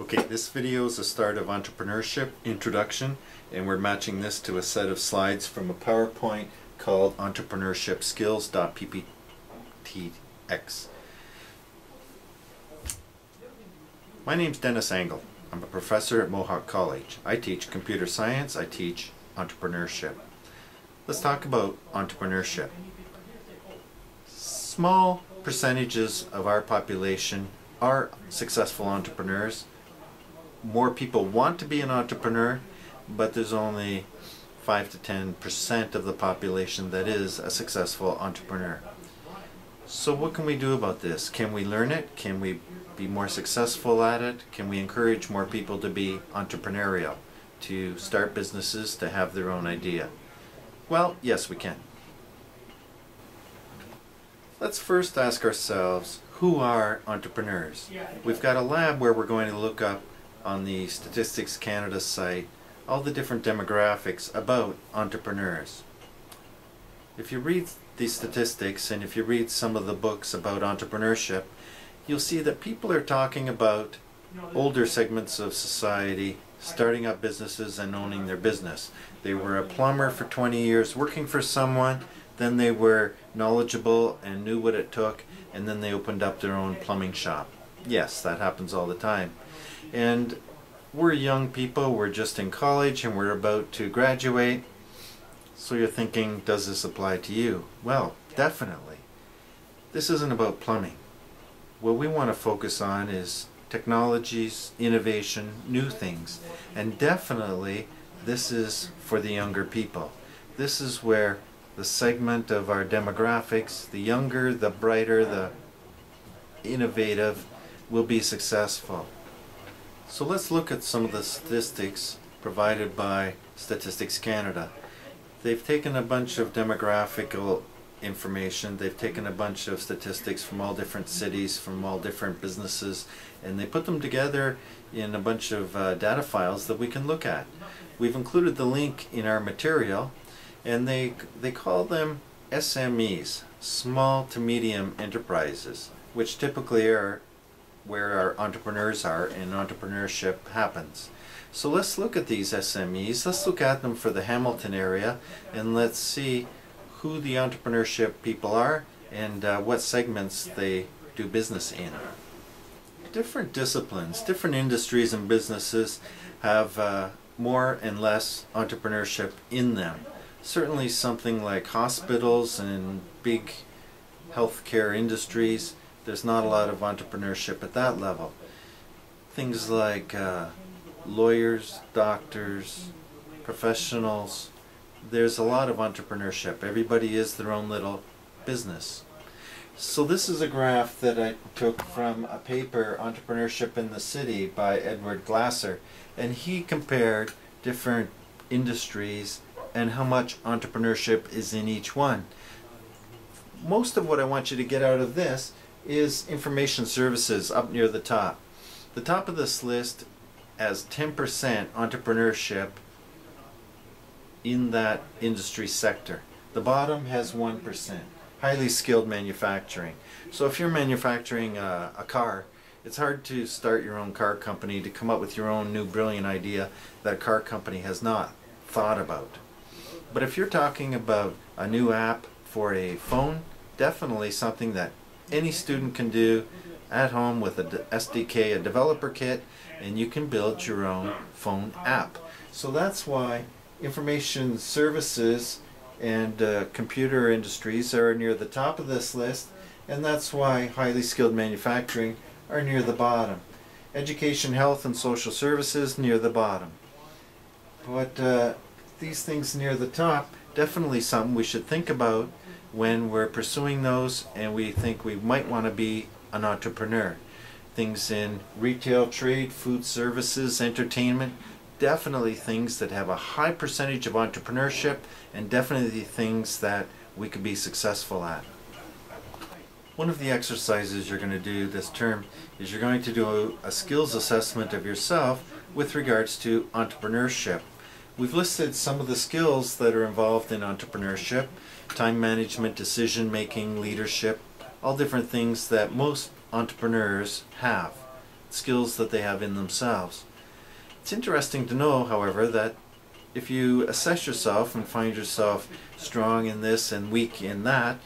Okay, this video is the start of Entrepreneurship Introduction, and we're matching this to a set of slides from a PowerPoint called Entrepreneurship Skills.pptx. My name's Dennis Angle. I'm a professor at Mohawk College. I teach computer science, I teach entrepreneurship. Let's talk about entrepreneurship. Small percentages of our population are successful entrepreneurs. More people want to be an entrepreneur, but there's only 5 to 10% of the population that is a successful entrepreneur. So what can we do about this? Can we learn it? Can we be more successful at it? Can we encourage more people to be entrepreneurial, to start businesses, to have their own idea? Well, yes, we can. Let's first ask ourselves, who are entrepreneurs? We've got a lab where we're going to look up on the Statistics Canada site all the different demographics about entrepreneurs. If you read these statistics and if you read some of the books about entrepreneurship, you'll see that people are talking about older segments of society starting up businesses and owning their business. They were a plumber for 20 years working for someone, then they were knowledgeable and knew what it took, and then they opened up their own plumbing shop. Yes, that happens all the time. And we're young people, we're just in college and we're about to graduate. So you're thinking, does this apply to you? Well, definitely. This isn't about plumbing. What we want to focus on is technologies, innovation, new things. And definitely this is for the younger people. This is where the segment of our demographics, the younger, the brighter, the innovative, will be successful. So let's look at some of the statistics provided by Statistics Canada. They've taken a bunch of demographical information, they've taken a bunch of statistics from all different cities, from all different businesses, and they put them together in a bunch of data files that we can look at. We've included the link in our material, and they call them SMEs, small to medium enterprises, which typically are where our entrepreneurs are and entrepreneurship happens. So let's look at these SMEs, let's look at them for the Hamilton area, and let's see who the entrepreneurship people are and what segments they do business in. Different disciplines, different industries and businesses have more and less entrepreneurship in them. Certainly something like hospitals and big healthcare industries, there's not a lot of entrepreneurship at that level. Things like lawyers, doctors, professionals, there's a lot of entrepreneurship. Everybody is their own little business. So this is a graph that I took from a paper, Entrepreneurship in the City, by Edward Glasser, and he compared different industries and how much entrepreneurship is in each one. Most of what I want you to get out of this is information services up near the top. The top of this list has 10% entrepreneurship in that industry sector. The bottom has 1%, highly skilled manufacturing. So if you're manufacturing a car, it's hard to start your own car company, to come up with your own new brilliant idea that a car company has not thought about. But if you're talking about a new app for a phone, definitely something that any student can do at home with a SDK, a developer kit, and you can build your own phone app. So that's why information services and computer industries are near the top of this list, and that's why highly skilled manufacturing are near the bottom. Education, health, and social services near the bottom. But these things near the top, definitely something we should think about when we're pursuing those and we think we might want to be an entrepreneur. Things in retail, trade, food services, entertainment, definitely things that have a high percentage of entrepreneurship and definitely things that we could be successful at. One of the exercises you're going to do this term is you're going to do a skills assessment of yourself with regards to entrepreneurship. We've listed some of the skills that are involved in entrepreneurship: time management, decision making, leadership, all different things that most entrepreneurs have. skills that they have in themselves. It's interesting to know, however, that if you assess yourself and find yourself strong in this and weak in that,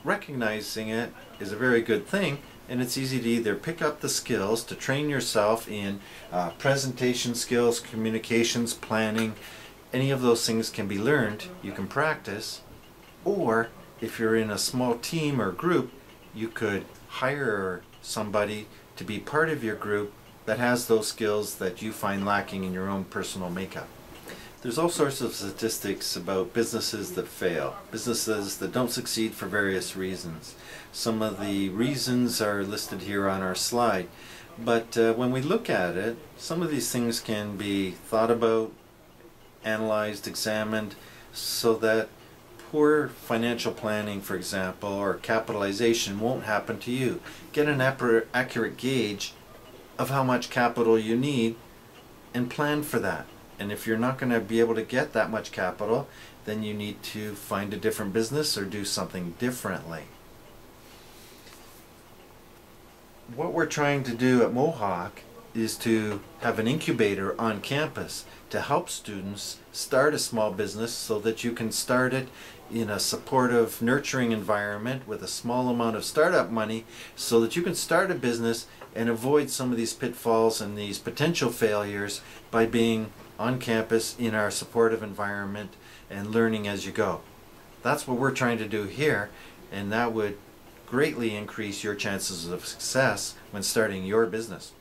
recognizing it is a very good thing, and it's easy to either pick up the skills to train yourself in presentation skills, communications, planning. Any of those things can be learned, you can practice, or if you're in a small team or group, you could hire somebody to be part of your group that has those skills that you find lacking in your own personal makeup. There's all sorts of statistics about businesses that fail, businesses that don't succeed for various reasons. Some of the reasons are listed here on our slide, but when we look at it, some of these things can be thought about, analyzed, examined, so that poor financial planning, for example, or capitalization won't happen to you. Get an accurate gauge of how much capital you need and plan for that. And if you're not going to be able to get that much capital, then you need to find a different business or do something differently. What we're trying to do at Mohawk is to have an incubator on campus to help students start a small business so that you can start it in a supportive, nurturing environment with a small amount of startup money so that you can start a business and avoid some of these pitfalls and these potential failures by being on campus in our supportive environment and learning as you go. That's what we're trying to do here, and that would greatly increase your chances of success when starting your business.